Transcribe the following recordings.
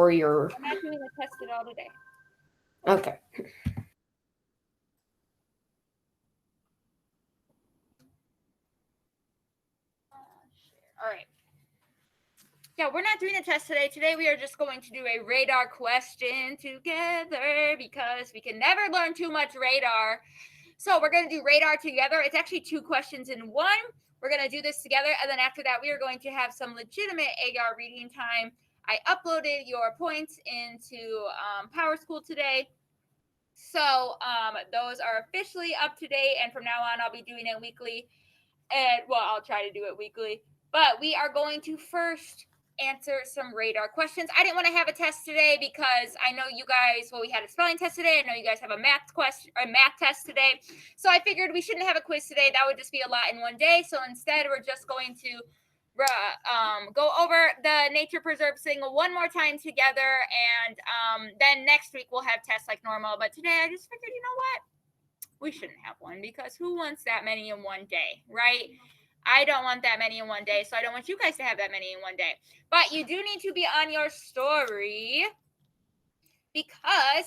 story or? I'm not doing the test at all today. Okay. All right. Yeah, we're not doing a test today. Today we are just going to do a radar question together because we can never learn too much radar. So we're going to do radar together. It's actually 2 questions in one. We're going to do this together. And then after that, we are going to have some legitimate AR reading time. I uploaded your points into PowerSchool today. So those are officially up to date. And from now on, I'll be doing it weekly. And well, I'll try to do it weekly. But we are going to first answer some radar questions. I didn't want to have a test today because I know you guys, well, we had a spelling test today. I know you guys have a math test today. So I figured we shouldn't have a quiz today. That would just be a lot in one day. So instead, we're just going to go over the nature preserve single one more time together. And then next week we'll have tests like normal. But today I just figured, you know what? We shouldn't have one because who wants that many in one day, right? I don't want that many in one day, so I don't want you guys to have that many in one day. But you do need to be on your story because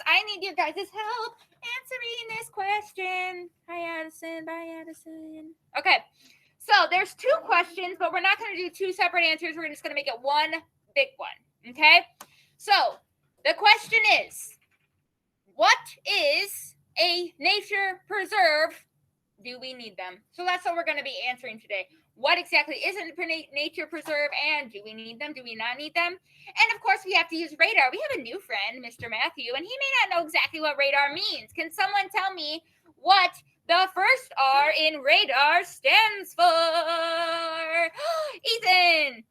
I need your guys' help answering this question. Hi, Addison. Bye, Addison. Okay, so there's 2 questions, but we're not going to do 2 separate answers. We're just going to make it one big one, okay? So the question is, what is a nature preserve? Do we need them? So that's what we're going to be answering today. What exactly is a nature preserve, and do we need them? Do we not need them? And of course, we have to use radar. We have a new friend, Mr. Matthew, and he may not know exactly what radar means. Can someone tell me what the first R in radar stands for? Ethan,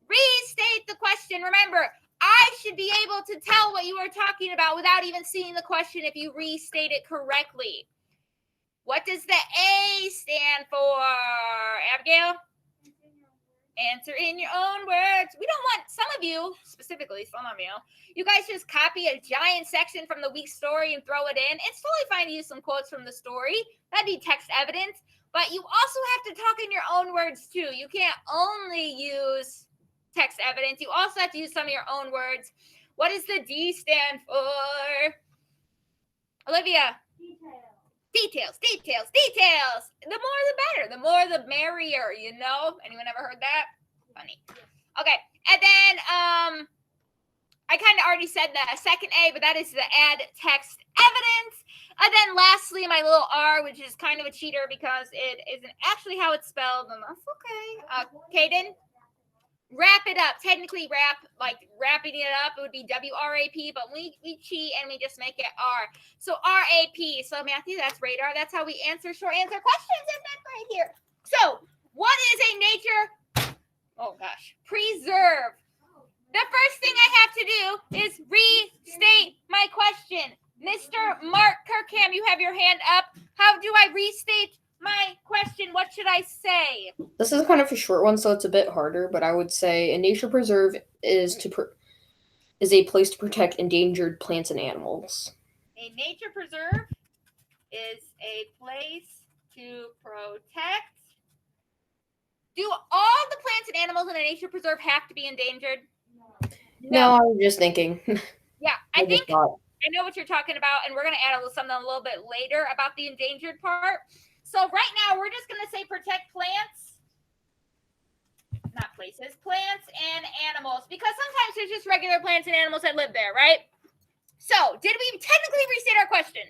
restate the question. Remember, I should be able to tell what you are talking about without even seeing the question if you restate it correctly. What does the A stand for, Abigail? Answer in your own words. We don't want, some of you, specifically some of you guys just copy a giant section from the week's story and throw it in. It's totally fine to use some quotes from the story. That'd be text evidence. But you also have to talk in your own words too. You can't only use text evidence. You also have to use some of your own words. What does the D stand for? Olivia? Details. The more the better. The more the merrier, you know? Anyone ever heard that? Funny. Okay. And then I kind of already said the second A, but that is the add text evidence. And then lastly, my little R, which is kind of a cheater because it isn't actually how it's spelled, and that's okay. Kaden? Wrap it up. Technically, wrapping it up, it would be WRAP, but we cheat and we just make it R. So RAP. So Matthew, that's radar. That's how we answer short answer questions. Isn't that right here? So what is a nature? Oh gosh, preserve. The first thing I have to do is restate my question. Mr. Mark Kirkham, you have your hand up. How do I restate my question? What should I say? This is kind of a short one, so it's a bit harder, but I would say a nature preserve is a place to protect endangered plants and animals. A nature preserve is a place to protect. Do all the plants and animals in a nature preserve have to be endangered? No, I was just thinking. Yeah, I think I know what you're talking about, and we're going to add something a little bit later about the endangered part. So right now, we're just going to say protect plants, not places, plants and animals, because sometimes there's just regular plants and animals that live there, right? So did we technically restate our question?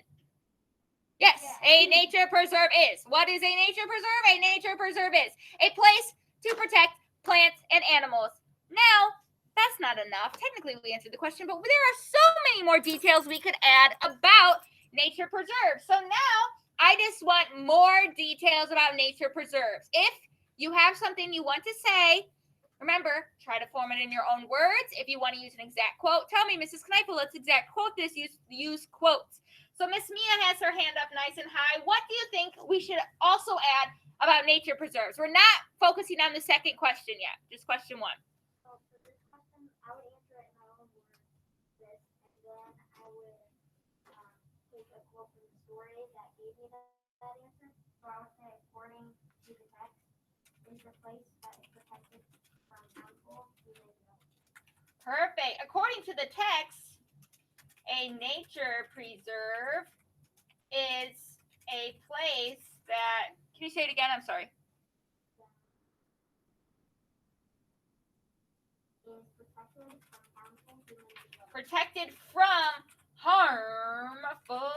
Yes, a nature preserve is. What is a nature preserve? A nature preserve is a place to protect plants and animals. Now, that's not enough. Technically, we answered the question, but there are so many more details we could add about nature preserves. So now, I just want more details about nature preserves. If you have something you want to say, remember, try to form it in your own words. If you want to use an exact quote, tell me, Mrs. Kneippel, let's exact quote this. Use quotes. So Miss Mia has her hand up nice and high. What do you think we should also add about nature preserves? We're not focusing on the second question yet, just question 1. So for this question, I would answer it in my own words, and then I would take a quote from the story that gave me that answer. So I would say, according to the text, is the place that is protected from harmful behavior. Perfect. According to the text, a nature preserve is a place that, can you say it again? I'm sorry. Protected from harmful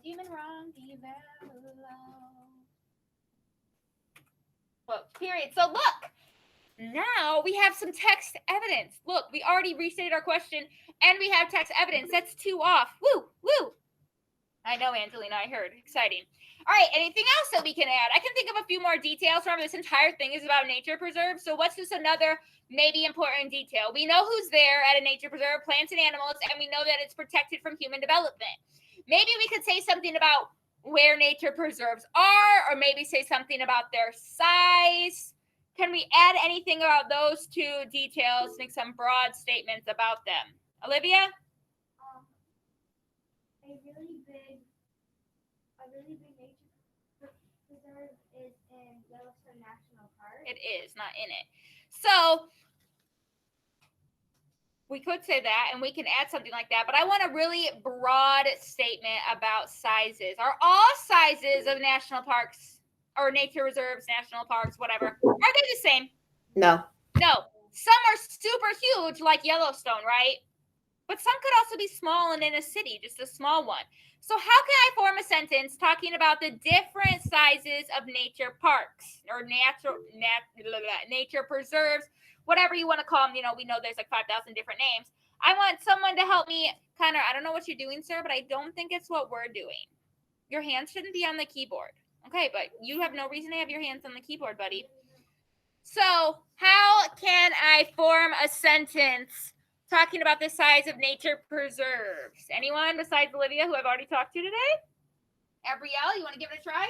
human wrong develop. Well, period. So look, now we have some text evidence. Look, we already restated our question and we have text evidence. That's 2 off. Woo, woo. I know, Angelina, I heard. Exciting. All right, anything else that we can add? I can think of a few more details. Remember, this entire thing is about nature preserve. So what's just another maybe important detail? We know who's there at a nature preserve, plants and animals, and we know that it's protected from human development. Maybe we could say something about where nature preserves are, or maybe say something about their size. Can we add anything about those 2 details, make some broad statements about them? Olivia? A really big nature preserve is in Yellowstone National Park. It is, not in it. So we could say that, and we can add something like that, but I want a really broad statement about sizes. Are all sizes of national parks or nature reserves, national parks, whatever, are they the same? No. No. Some are super huge, like Yellowstone, right? But some could also be small and in a city, just a small one. So how can I form a sentence talking about the different sizes of nature parks or nature preserves, whatever you want to call them? You know, we know there's like 5,000 different names. I want someone to help me kind of, I don't know what you're doing, sir, but I don't think it's what we're doing. Your hands shouldn't be on the keyboard. Okay, but you have no reason to have your hands on the keyboard, buddy. So how can I form a sentence talking about the size of nature preserves? Anyone besides Olivia, who I've already talked to today? Abrielle, you want to give it a try?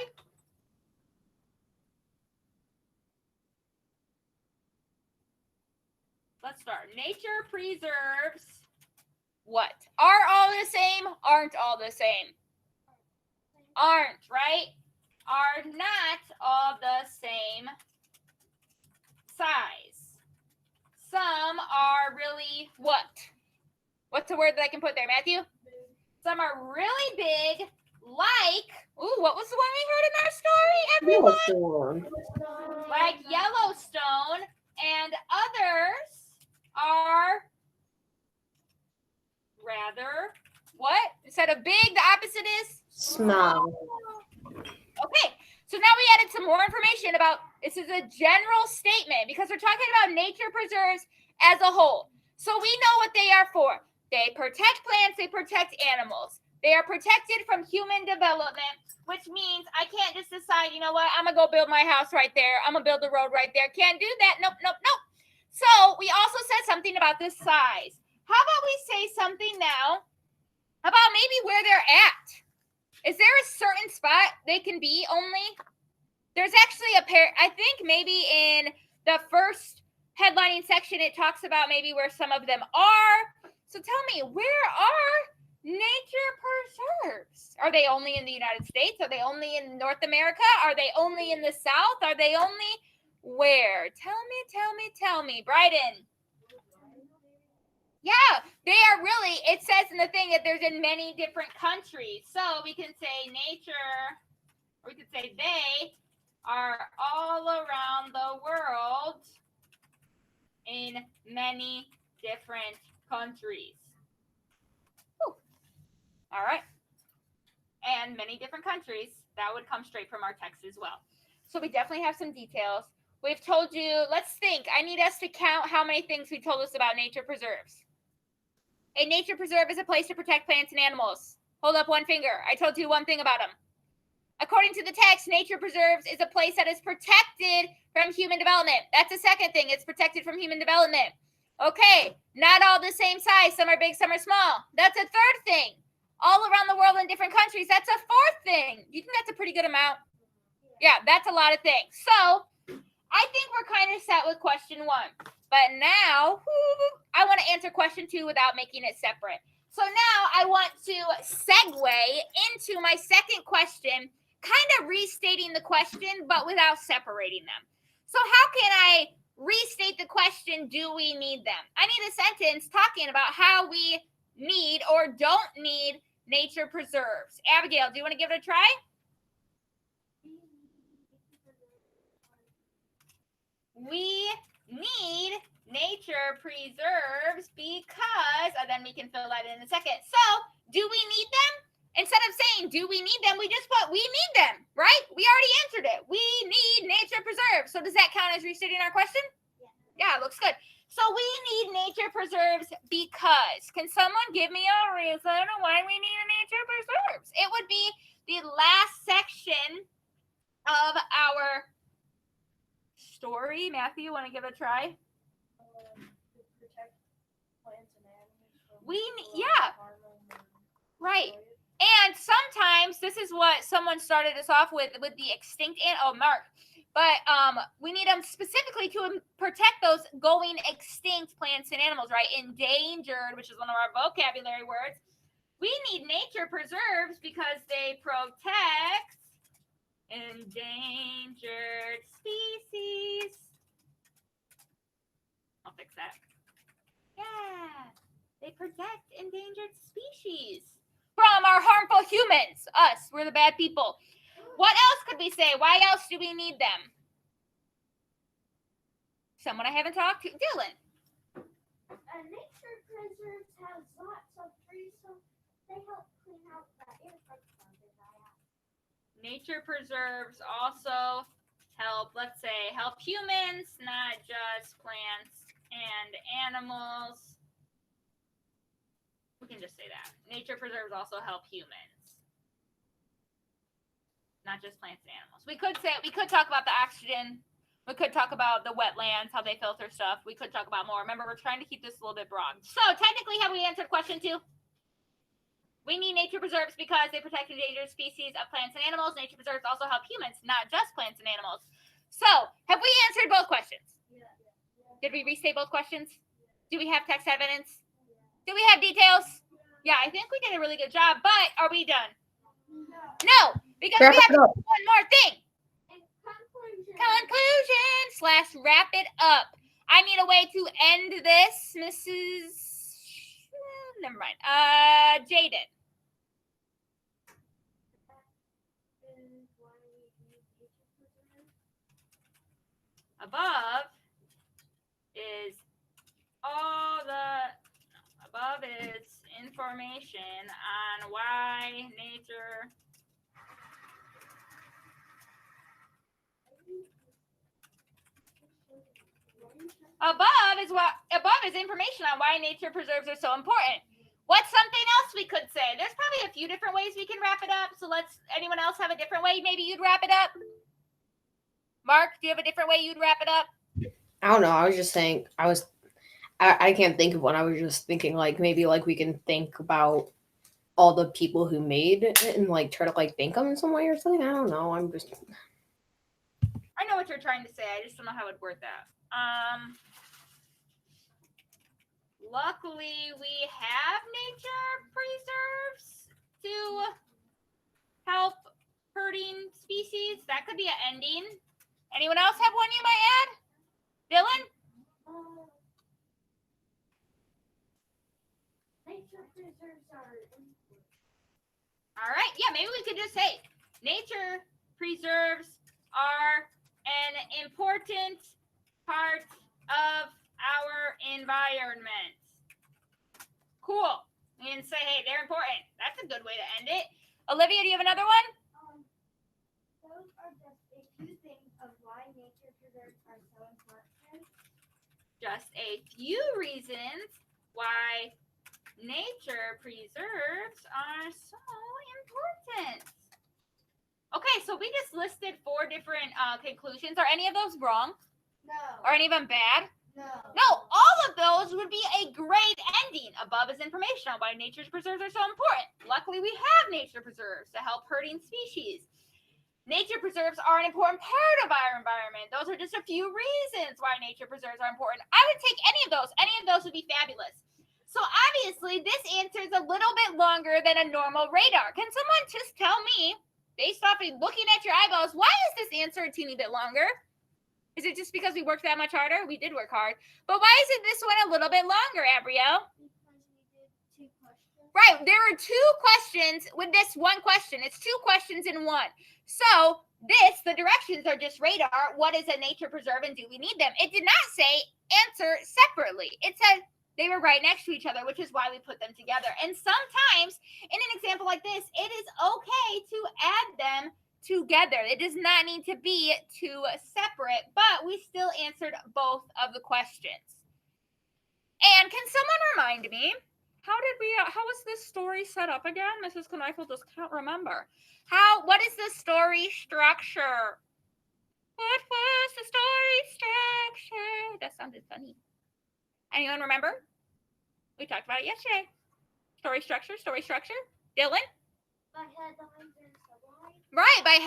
Let's start. Nature preserves what? Are all the same? Aren't all the same? Aren't, right? Are not all the same size. Some are really what? What's the word that I can put there, Matthew? Some are really big, like, ooh, what was the one we heard in our story, everyone? Like Yellowstone, and others are rather, what? Instead of big, the opposite is? Small. Okay, so now we added some more information about, this is a general statement because we're talking about nature preserves as a whole. So we know what they are for. They protect plants, they protect animals. They are protected from human development, which means I can't just decide, you know what, I'm going to go build my house right there. I'm going to build the road right there. Can't do that. Nope, nope, nope. So we also said something about the size. How about we say something now about maybe where they're at? Is there a certain spot they can be only? There's actually a pair, I think maybe in the first headlining section, it talks about maybe where some of them are. So tell me, where are nature preserves? Are they only in the United States? Are they only in North America? Are they only in the South? Are they only where? Tell me, Bryden. Yeah, they are really, it says in the thing that there's in many different countries. So we can say nature, or we could say they are all around the world in many different countries. Whew. All right. And many different countries, that would come straight from our text as well. So we definitely have some details. We've told you, let's think. I need us to count how many things we told us about nature preserves. A nature preserve is a place to protect plants and animals. Hold up one finger. I told you one thing about them. According to the text, nature preserves is a place that is protected from human development. That's the second thing. It's protected from human development. Okay, not all the same size. Some are big, some are small. That's a third thing. All around the world in different countries. That's a fourth thing. Do you think that's a pretty good amount? Yeah, that's a lot of things. So I think we're kind of set with question 1. But now I want to answer question 2 without making it separate. So now I want to segue into my second question, kind of restating the question, but without separating them. So how can I restate the question, do we need them? I need a sentence talking about how we need or don't need nature preserves. Abigail, do you want to give it a try? We need nature preserves because, and then we can fill that in a second. So, do we need them? Instead of saying, do we need them, we just put, we need them, right? We already answered it. We need nature preserves. So, does that count as restating our question? Yeah, it looks good. So, we need nature preserves because. Can someone give me a reason why we need nature preserves? It would be the last section of our story. Matthew, want to give it a try? To protect plants and animals. Right. And sometimes this is what someone started us off with the extinct Mark. But we need them specifically to protect those going extinct plants and animals, right? Endangered, which is one of our vocabulary words. We need nature preserves because they protect endangered species. I'll fix that. Yeah, they protect endangered species from our harmful humans. Us, we're the bad people. What else could we say? Why else do we need them? Someone I haven't talked to. Dylan. Nature preserves have lots of trees, so they help clean out the air from the diet. Nature preserves also help, let's say, help humans, not just plants and animals. We can just say that. Nature preserves also help humans, not just plants and animals. We could talk about the oxygen. We could talk about the wetlands, how they filter stuff. We could talk about more. Remember, we're trying to keep this a little bit broad. So technically, have we answered question 2? We need nature preserves because they protect endangered species of plants and animals. Nature preserves also help humans, not just plants and animals. So, have we answered both questions? Yeah. Did we restate both questions? Do we have text evidence? Do we have details? Yeah, I think we did a really good job, but are we done? No, because Wrap we have it up. one more thing. Conclusion / wrap it up. I need a way to end this, Mrs. Never mind. Jaden. Above is information on why nature above is information on why nature preserves are so important. What's something else we could say? There's probably a few different ways we can wrap it up. So anyone else have a different way maybe you'd wrap it up? Mark, do you have a different way you'd wrap it up? I don't know. I was just saying. I can't think of one. I was just thinking like maybe like we can think about all the people who made it and like try to like thank them in some way or something. I don't know. I know what you're trying to say. I just don't know how I'd word that. Luckily, we have nature preserves to help hurting species. That could be an ending. Anyone else have one you might add? Dylan? Nature preserves are important. All right. Yeah, maybe we could just say nature preserves are an important part of our environment. Cool. We can say, hey, they're important. That's a good way to end it. Olivia, do you have another one? Those are just a few things of why nature preserves are so important. Just a few reasons why nature preserves are so important. Okay, so we just listed 4 different conclusions. Are any of those wrong? No. Are any of them bad? No. No, all of those would be a great ending. Above is information on why nature preserves are so important. Luckily, we have nature preserves to help hurting species. Nature preserves are an important part of our environment. Those are just a few reasons why nature preserves are important. I would take any of those. Any of those would be fabulous. So obviously, this answer is a little bit longer than a normal radar. Can someone just tell me, based off of looking at your eyeballs, why is this answer a teeny bit longer? Is it just because we worked that much harder? We did work hard. But why isn't this one a little bit longer, Abrielle? Because we did 2 questions. Right. There are 2 questions with this one question. It's 2 questions in one. So the directions are just radar. What is a nature preserve and do we need them? It did not say answer separately. It said they were right next to each other, which is why we put them together. And sometimes in an example like this, it is okay to add them together. It does not need to be 2 separate, but we still answered both of the questions. And can someone remind me, how was this story set up again? Mrs. Kneifel just can't remember. What is the story structure? What was the story structure? That sounded funny. Anyone remember? We talked about it yesterday. Story structure. Dylan? By headlines and subheadings. Right, by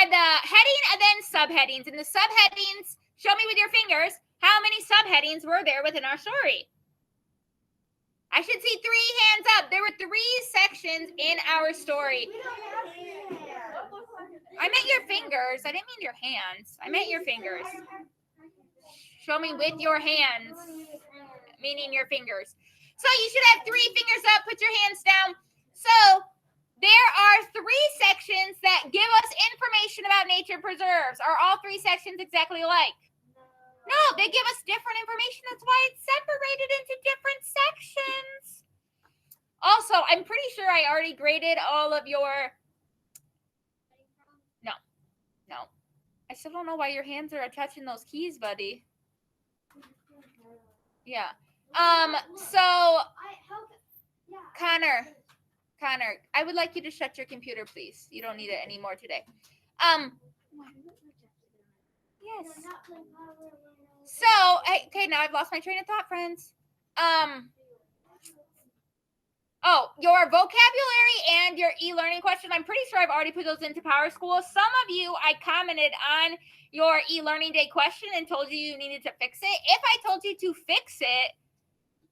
the heading and then subheadings. And the subheadings, show me with your fingers, how many subheadings were there within our story? I should see 3 hands up. There were 3 sections in our story. We don't have hands. I meant your fingers. I didn't mean your hands. I meant your fingers. Show me with your hands, meaning your fingers. So you should have 3 fingers up. Put your hands down. So there are 3 sections that give us information about nature preserves. Are all 3 sections exactly alike? No, they give us different information. That's why it's separated into different sections. Also, I'm pretty sure I already graded all of your... No. I still don't know why your hands are touching those keys, buddy. Yeah. Connor, I would like you to shut your computer, please. You don't need it anymore today. Yes. So, okay, now I've lost my train of thought, friends. Your vocabulary and your e-learning question, I'm pretty sure I've already put those into PowerSchool. Some of you, I commented on your e-learning day question and told you needed to fix it. If I told you to fix it,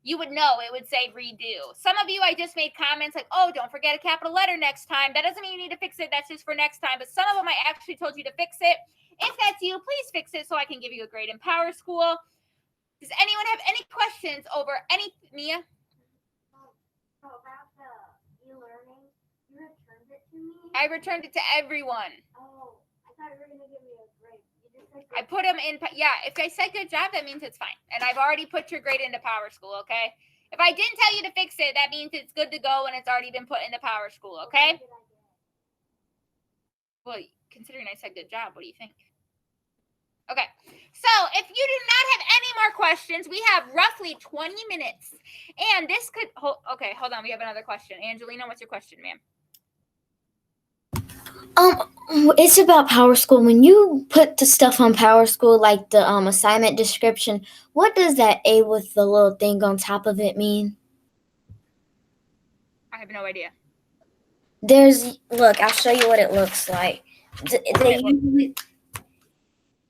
you would know. It would say redo. Some of you, I just made comments like, oh, don't forget a capital letter next time. That doesn't mean you need to fix it. That's just for next time. But some of them, I actually told you to fix it. If that's you, please fix it so I can give you a grade in PowerSchool. Does anyone have any questions over Mia? About the e-learning, you returned it to me? I returned it to everyone. Oh, I thought you were going to give me a grade. You just said I put them in. Yeah, if I said good job, that means it's fine. And I've already put your grade into PowerSchool, okay? If I didn't tell you to fix it, that means it's good to go and it's already been put into PowerSchool, okay? Well, considering I said good job, what do you think? Okay, so if you do not have any more questions, we have roughly 20 minutes. And this could, okay, hold on. We have another question. Angelina, what's your question, ma'am? It's about PowerSchool. When you put the stuff on PowerSchool, like the assignment description, what does that A with the little thing on top of it mean? I have no idea. Look, I'll show you what it looks like.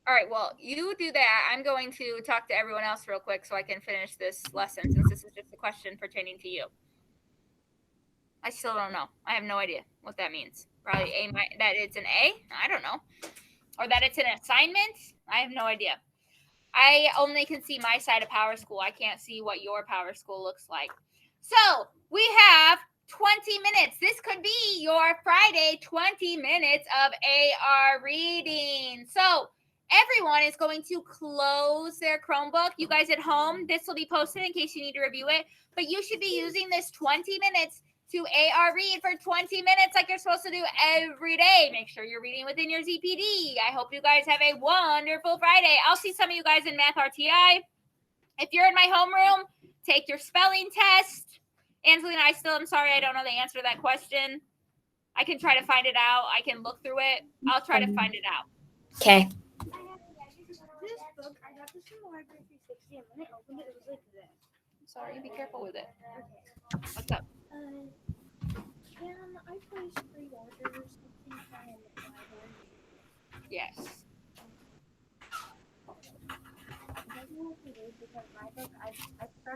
All right, well, you do that. I'm going to talk to everyone else real quick so I can finish this lesson since this is just a question pertaining to you. I still don't know. I have no idea what that means. Probably that it's an A? I don't know. Or that it's an assignment? I have no idea. I only can see my side of PowerSchool. I can't see what your PowerSchool looks like. So we have 20 minutes. This could be your Friday 20 minutes of AR reading. So everyone is going to close their Chromebook. You guys at home, this will be posted in case you need to review it. But you should be using this 20 minutes to AR read for 20 minutes like you're supposed to do every day. Make sure you're reading within your ZPD. I hope you guys have a wonderful Friday. I'll see some of you guys in Math RTI. If you're in my homeroom, take your spelling test. Angelina, I'm sorry, I don't know the answer to that question. I can try to find it out. I can look through it. I'll try to find it out. Okay. This book, I got this from the Library 360, and when I opened it, it was like this. Sorry, be careful with it. Okay. What's up? Can I place pre-orders from the library? Yes. It doesn't have to wait because my book, I